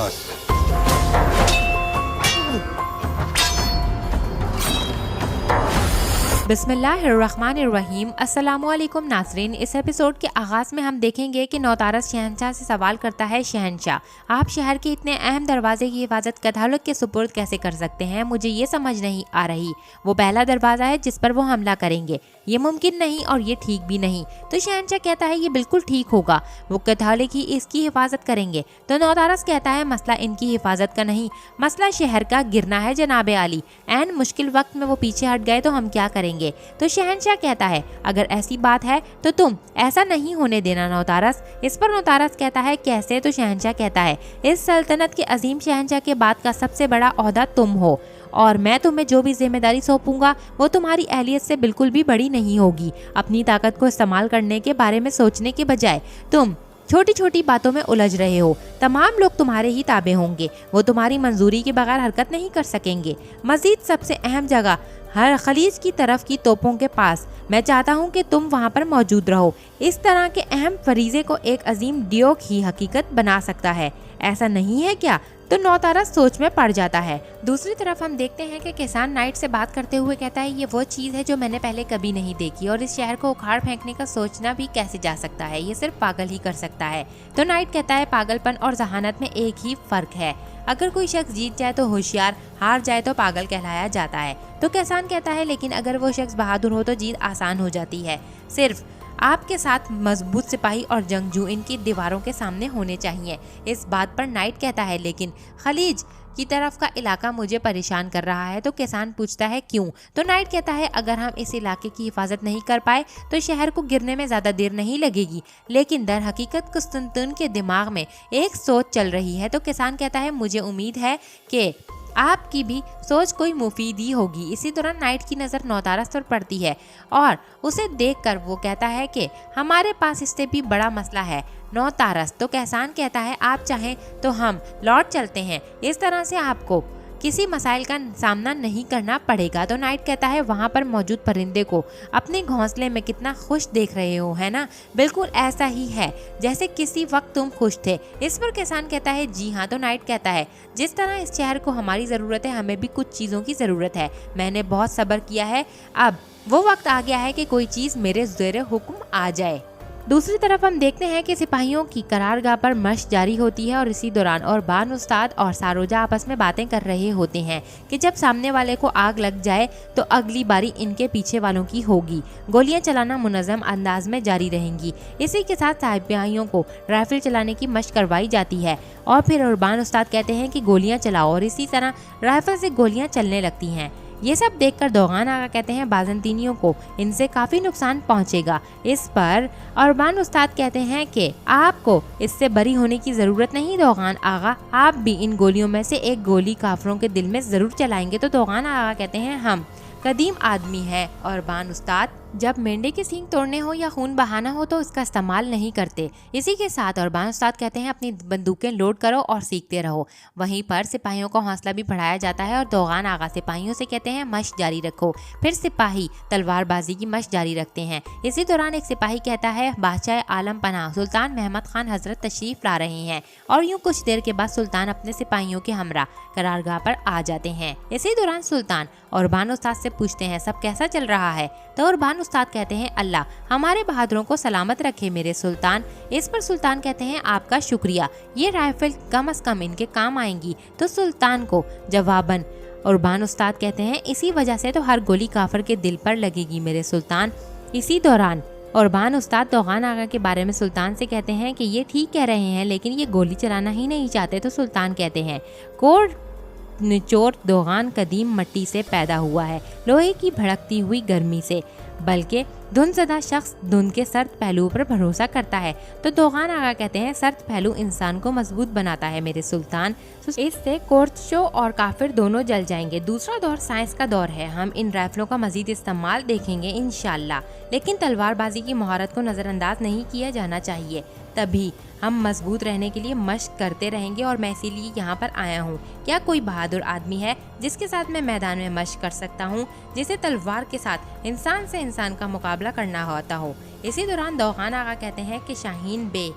पास। बिस्मिल्लाहिर्रहमानिर्रहीम। अस्सलामुअलैकुम नाज़रीन। इस एपिसोड के आगाज़ में हम देखेंगे कि नौतारस शहंशाह से सवाल करता है, शहंशाह आप शहर के इतने अहम दरवाजे की हिफाजत कैथोलिक के सुपुर्द कैसे कर सकते हैं? मुझे ये समझ नहीं आ रही। वो पहला दरवाज़ा है जिस पर वो हमला करेंगे, ये मुमकिन नहीं और ये ठीक भी नहीं। तो शहंशाह कहता है ये बिल्कुल ठीक होगा, वो कैथोलिक ही इसकी हिफाजत करेंगे। तो नौतारस कहता है मसला इनकी हिफाजत का नहीं, मसला शहर का गिरना है जनाबे आली। ऐन मुश्किल वक्त में वो पीछे हट गए तो हम क्या करेंगे? तो शहंशाह कहता है अगर ऐसी बात है तो तुम ऐसा नहीं होने देना नौतारस। इस पर नौतारस कहता है कैसे? तो शहंशाह कहता है इस सल्तनत के अजीम शहंशाह के बाद का सबसे बड़ा ओहदा तुम हो और मैं तुम्हें जो भी जिम्मेदारी सौंपूंगा वो तुम्हारी अहलियत से बिल्कुल भी बड़ी नहीं होगी। अपनी ताकत को इस्तेमाल करने के बारे में सोचने के बजाय तुम छोटी छोटी बातों में उलझ रहे हो। तमाम लोग तुम्हारे ही ताबे होंगे, वो तुम्हारी मंजूरी के बगैर हरकत नहीं कर सकेंगे। मजीद सबसे अहम जगह हर खलीज की तरफ की तोपों के पास, मैं चाहता हूँ कि तुम वहाँ पर मौजूद रहो। इस तरह के अहम फरीजे को एक अजीम डियोक ही हकीकत बना सकता है, ऐसा नहीं है क्या? तो नौतारस सोच में पड़ जाता है। दूसरी तरफ हम देखते हैं कि किसान नाइट से बात करते हुए कहता है ये वो चीज़ है जो मैंने पहले कभी नहीं देखी और इस शहर को उखाड़ फेंकने का सोचना भी कैसे जा सकता है, ये सिर्फ पागल ही कर सकता है। तो नाइट कहता है पागलपन और जहानत में एक ही फर्क है, अगर कोई शख्स जीत जाए तो होशियार, हार जाए तो पागल कहलाया जाता है। तो किसान कहता है लेकिन अगर वो शख्स बहादुर हो तो जीत आसान हो जाती है, सिर्फ आपके साथ मजबूत सिपाही और जंगजू इनकी दीवारों के सामने होने चाहिए। इस बात पर नाइट कहता है लेकिन खलीज की तरफ का इलाका मुझे परेशान कर रहा है। तो किसान पूछता है क्यों? तो नाइट कहता है अगर हम इस इलाके की हिफाजत नहीं कर पाए तो शहर को गिरने में ज़्यादा देर नहीं लगेगी। लेकिन दर हकीकत कुस्तुनतुन के दिमाग में एक सोच चल रही है। तो किसान कहता है मुझे उम्मीद है कि आपकी भी सोच कोई मुफीद ही होगी। इसी दौरान नाइट की नज़र नौतारस पर पड़ती है और उसे देखकर वो कहता है कि हमारे पास इससे भी बड़ा मसला है नौतारस। तो किसान कहता है आप चाहें तो हम लौट चलते हैं, इस तरह से आपको किसी मसाइल का सामना नहीं करना पड़ेगा। तो नाइट कहता है वहाँ पर मौजूद परिंदे को अपने घोंसले में कितना खुश देख रहे हो, है ना? बिल्कुल ऐसा ही है जैसे किसी वक्त तुम खुश थे। इस पर किसान कहता है जी हाँ। तो नाइट कहता है जिस तरह इस शहर को हमारी ज़रूरत है हमें भी कुछ चीज़ों की ज़रूरत है। मैंने बहुत सब्र किया है, अब वो वक्त आ गया है कि कोई चीज़ मेरे ज़ेरे हुक्म आ जाए। दूसरी तरफ हम देखते हैं कि सिपाहियों की करारगाह पर मशक जारी होती है और इसी दौरान औरबान उस्ताद और सारोजा आपस में बातें कर रहे होते हैं कि जब सामने वाले को आग लग जाए तो अगली बारी इनके पीछे वालों की होगी। गोलियां चलाना मुनज़्ज़म अंदाज में जारी रहेंगी। इसी के साथ सिपाहियों को राइफल चलाने की मशक करवाई जाती है और फिर औरबान उस्ताद कहते हैं कि गोलियाँ चलाओ और इसी तरह राइफल से गोलियाँ चलने लगती हैं। ये सब देखकर दोगान आगा कहते हैं बाज़ंतीनियों को इनसे काफ़ी नुकसान पहुंचेगा। इस पर औरबान उस्ताद कहते हैं कि आपको इससे बरी होने की ज़रूरत नहीं दोगान आगा, आप भी इन गोलियों में से एक गोली काफरों के दिल में ज़रूर चलाएंगे। तो दोगान आगा कहते हैं हम कदीम आदमी है औरबान उस्ताद, जब मेंढे के सींग तोड़ने हो या खून बहाना हो तो इसका इस्तेमाल नहीं करते। इसी के साथ औरबान उस्ताद कहते हैं अपनी बंदूकें लोड करो और सीखते रहो। वहीं पर सिपाहियों का हौसला भी बढ़ाया जाता है और दोगान आगा सिपाहियों से कहते हैं मशक जारी रखो। फिर सिपाही तलवारबाजी की मशक जारी रखते हैं। इसी दौरान एक सिपाही कहता है बादशाह आलम पनाह सुल्तान महमद खान हजरत तशरीफ ला रहे हैं और यूँ कुछ देर के बाद सुल्तान अपने सिपाहियों के हमरा करारगाह पर आ जाते हैं। इसी दौरान सुल्तान औरबान उस्ताद से पूछते हैं सब कैसा चल रहा है? तो औरबान उस्ताद कहते हैं अल्लाह हमारे बहादुरों को सलामत रखे मेरे सुल्तान। इस पर सुल्तान कहते हैं आपका शुक्रिया, ये राइफल कम अज कम इनके काम आएंगी। तो सुल्तान को जवाबन औरबान उस्ताद कहते हैं इसी वजह से तो हर गोली काफर के दिल पर लगेगी मेरे सुल्तान। इसी दौरान औरबान उस्ताद दोगान आगा के बारे में सुल्तान से कहते हैं कि ये ठीक कह रहे हैं लेकिन ये गोली चलाना ही नहीं चाहते। तो सुल्तान कहते हैं कोड निचोड़ दोगान कदीम मिट्टी से पैदा हुआ है, लोहे की भड़कती हुई गर्मी से, बल्कि धुनज़दा शख्स धुन के सर्द पहलू पर भरोसा करता है। तो दोगान आगा कहते हैं सर्द पहलू इंसान को मजबूत बनाता है मेरे सुल्तान, इससे कोर्चो और काफिर दोनों जल जाएंगे। दूसरा दौर साइंस का दौर है, हम इन राइफलों का मजीद इस्तेमाल देखेंगे इंशाल्लाह, लेकिन तलवारबाजी की महारत को नज़रअंदाज नहीं किया जाना चाहिए। तभी हम मजबूत रहने के लिए मशक करते रहेंगे और मैं इसीलिए यहाँ पर आया हूँ। क्या कोई बहादुर आदमी है जिसके साथ मैं मैदान में मशक कर सकता हूँ, जिसे तलवार के साथ इंसान से इंसान का मुकाबला करना होता हो? इसी दौरान दोगान आगा कहते हैं कि शाहीन बे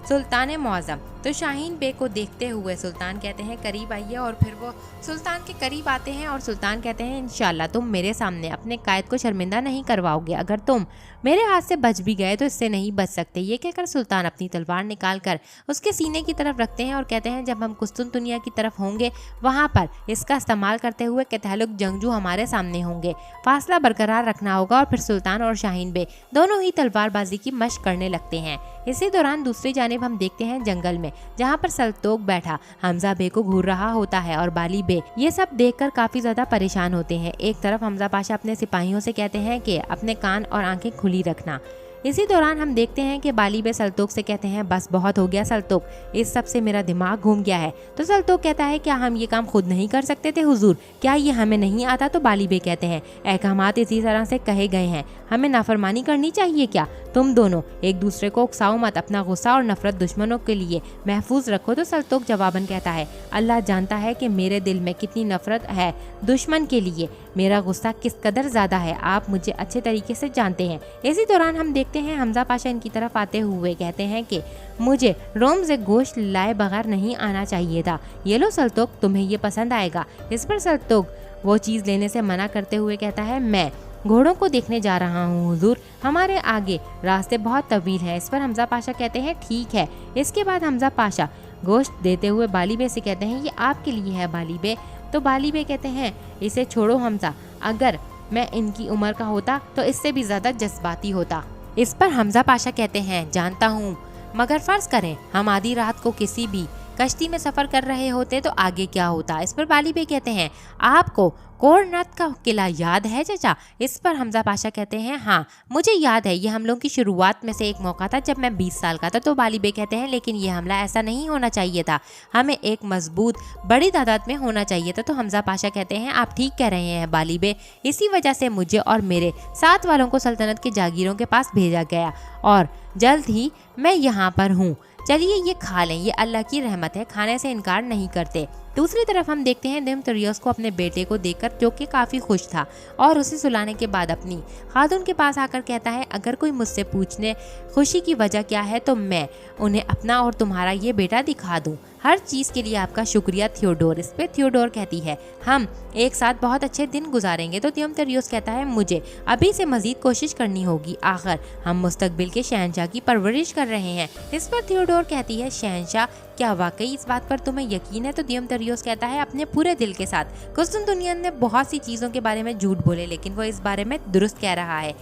सुल्तान मुआज़म तो शाहीन बे को देखते हुए सुल्तान कहते हैं करीब आइए, और फिर वो सुल्तान के करीब आते हैं और सुल्तान कहते हैं इंशाल्लाह तुम मेरे सामने अपने कायद को शर्मिंदा नहीं करवाओगे, अगर तुम मेरे हाथ से बच भी गए तो इससे नहीं बच सकते। ये कहकर सुल्तान अपनी तलवार निकालकर उसके सीने की तरफ रखते हैं और कहते हैं जब हम कुस्तुनतुनिया की तरफ होंगे वहाँ पर इसका इस्तेमाल करते हुए कैथोलिक जंगजू हमारे सामने होंगे, फासला बरकरार रखना होगा। और फिर सुल्तान और शाहीन बे दोनों ही तलवारबाजी की मशक करने लगते हैं। इसी दौरान दूसरी जानिब हम देखते हैं जंगल में, जहाँ पर सल्तोक बैठा हमजा बे को घूर रहा होता है और बाली बे ये सब देखकर काफी ज्यादा परेशान होते हैं। एक तरफ हमजा पाशा अपने सिपाहियों से कहते हैं कि अपने कान और आंखें खुली रखना। इसी दौरान हम देखते हैं कि बाली बे सल्तोक से कहते हैं बस बहुत हो गया सल्तोक, इस सब से मेरा दिमाग घूम गया है। तो सल्तोक कहता है क्या हम ये काम खुद नहीं कर सकते थे हुजूर, क्या ये हमें नहीं आता? तो बाली बे कहते हैं अहकामात इसी तरह से कहे गए हैं, हमें नाफरमानी करनी चाहिए क्या? तुम दोनों एक दूसरे को उकसाओ मत, अपना गुस्सा और नफरत दुश्मनों के लिए महफूज रखो। तो सल्तोक जवाबन कहता है अल्लाह जानता है कि मेरे दिल में कितनी नफरत है दुश्मन के लिए, मेरा गुस्सा किस कदर ज्यादा है, आप मुझे अच्छे तरीके से जानते हैं। इसी दौरान हम देखते हैं हमजा पाशा इनकी तरफ आते हुए कहते हैं कि मुझे रोम से गोश्त लाए बगैर नहीं आना चाहिए था, ये लो सल्तोक तुम्हें ये पसंद आएगा। इस पर सल्तोक वो चीज़ लेने से मना करते हुए कहता है मैं घोड़ों को देखने जा रहा हूँ हुजूर, हमारे आगे रास्ते बहुत तवील है। इस पर हमजा पाशा कहते हैं ठीक है। इसके बाद हमजा पाशा गोश्त देते हुए बाली बे से कहते हैं ये आपके लिए है बाली बे। तो बाली बे कहते हैं इसे छोड़ो हमजा, अगर मैं इनकी उम्र का होता तो इससे भी ज्यादा जज्बाती होता। इस पर हमजा पाशा कहते हैं जानता हूँ, मगर फर्ज करें हम आधी रात को किसी भी कश्ती में सफर कर रहे होते तो आगे क्या होता? इस पर बाली बे कहते हैं आपको कोरनत का किला याद है चाचा? इस पर हमजा पाशा कहते हैं हाँ मुझे याद है, ये हमलों की शुरुआत में से एक मौका था जब मैं 20 साल का था। तो बाली बे कहते हैं लेकिन ये हमला ऐसा नहीं होना चाहिए था, हमें एक मजबूत बड़ी तादाद में होना चाहिए था। तो हमजा पाशा कहते हैं आप ठीक कह रहे हैं बाली बे, इसी वजह से मुझे और मेरे साथ वालों को सल्तनत के जागीरों के पास भेजा गया और जल्द ही मैं यहाँ पर हूँ, चलिए ये खा लें, ये अल्लाह की रहमत है, खाने से इनकार नहीं करते। दूसरी तरफ हम देखते हैं देमेत्रियस को अपने बेटे को देखकर जो कि काफ़ी खुश था और उसे सुलाने के बाद अपनी खातून के पास आकर कहता है अगर कोई मुझसे पूछने खुशी की वजह क्या है तो मैं उन्हें अपना और तुम्हारा ये बेटा दिखा दूं, हर चीज़ के लिए आपका शुक्रिया थियोडोर। इस पे थियोडोर कहती है हम एक साथ बहुत अच्छे दिन गुजारेंगे। तो देमेत्रियस कहता है मुझे अभी से मजीद कोशिश करनी होगी, आखिर हम मुस्तकबिल के शहंशाह की परवरिश कर रहे हैं। इस पर थियोडोर कहती है शहंशाह क्या वाकई इस बात पर तुम्हें यकीन है? तो देमेत्रियस कहता है अपने पूरे दिल के साथ। कुस्तुनतुनियन ने बहुत सी चीज़ों के बारे में झूठ बोले लेकिन वो इस बारे में दुरुस्त कह रहा है,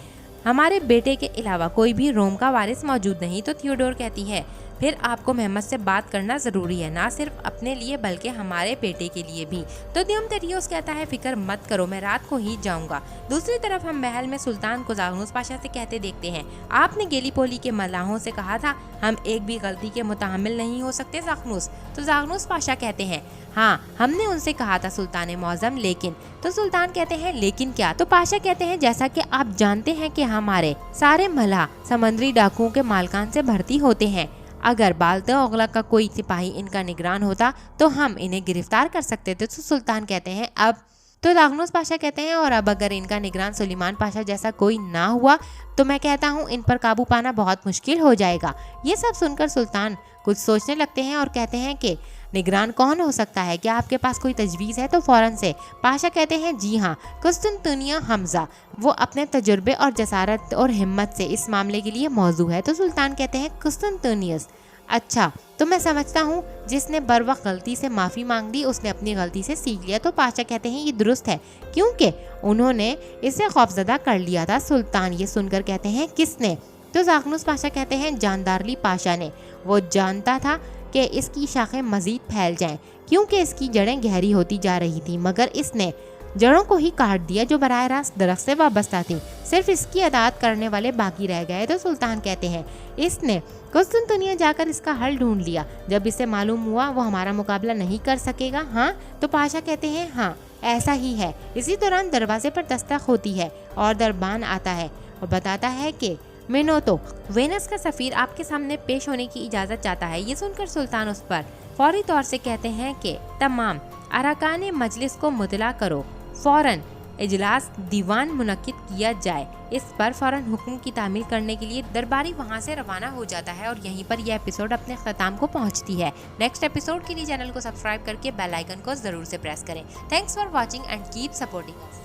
हमारे बेटे के अलावा कोई भी रोम का वारिस मौजूद नहीं। तो थियोडोर कहती है फिर आपको मोहम्मद से बात करना ज़रूरी है, ना सिर्फ अपने लिए बल्कि हमारे बेटे के लिए भी। तो देमेत्रियस कहता है फिक्र मत करो, मैं रात को ही जाऊंगा। दूसरी तरफ हम महल में सुल्तान को जागनूस पाशा से कहते देखते हैं आपने गेलीपोली के मलाहों से कहा था हम एक भी गलती के मुताहमिल नहीं हो सकते जागनूस। तो जागनूस पाशा कहते हैं हाँ हमने उनसे कहा था सुल्तान मौजम, लेकिन। तो सुल्तान कहते हैं लेकिन क्या? तो पाशा कहते हैं जैसा कि आप जानते हैं कि हमारे सारे मलाह समंदरी डाकुओं के मालकान से भर्ती होते हैं, अगर बाल्ता ओगला का कोई सिपाही इनका निगरान होता तो हम इन्हें गिरफ्तार कर सकते थे। तो सुल्तान कहते हैं अब। तो जागनूस पाशा कहते हैं और अब अगर इनका निगरान सुलेमान पाशा जैसा कोई ना हुआ तो मैं कहता हूँ इन पर काबू पाना बहुत मुश्किल हो जाएगा। ये सब सुनकर सुल्तान कुछ सोचने लगते हैं और कहते हैं कि निगरान कौन हो सकता है, क्या आपके पास कोई तजवीज़ है? तो फौरन से पाशा कहते हैं जी हाँ कुस्तुनतुनिया हमजा, वो अपने तजुर्बे और जसारत और हिम्मत से इस मामले के लिए मौजू है। तो सुल्तान कहते हैं कुस्तुनतुनियस, अच्छा तो मैं समझता हूँ जिसने बर वक्त गलती से माफ़ी मांग ली उसने अपनी गलती से सीख लिया। तो पाशा कहते हैं ये दुरुस्त है क्योंकि उन्होंने इसे खौफजदा कर लिया था। सुल्तान ये सुनकर कहते हैं किसने? तो जागनूस पाशा कहते हैं जानदारली पाशा ने, वो जानता था कि इसकी शाखें मज़ीद फैल जाएं क्योंकि इसकी जड़ें गहरी होती जा रही थी, मगर इसने जड़ों को ही काट दिया जो बराह रास्त दरख्त से वाबस्ता थी, सिर्फ इसकी अदात करने वाले बाकी रह गए। तो सुल्तान कहते हैं इसने कुस्तुनतुनिया जाकर इसका हल ढूंढ लिया, जब इसे मालूम हुआ वो हमारा मुकाबला नहीं कर सकेगा। हाँ? तो पाशा कहते हैं हाँ ऐसा ही है। इसी दौरान दरवाजे पर दस्तक होती है और दरबान आता है और बताता है कि मिनोतो वेनस का सफ़ीर आपके सामने पेश होने की इजाज़त चाहता है। ये सुनकर सुल्तान उस पर फौरी तौर से कहते हैं कि तमाम अरकान मजलिस को मुतला करो, फौरन इजलास दीवान मुनक्किद किया जाए। इस पर फौरन हुक्म की तामील करने के लिए दरबारी वहां से रवाना हो जाता है और यहीं पर यह एपिसोड अपने ख्ताम को पहुंचती है। नेक्स्ट एपिसोड के लिए चैनल को सब्सक्राइब करके बेल आइकन को जरूर से प्रेस करें। Thanks for watching and keep supporting us.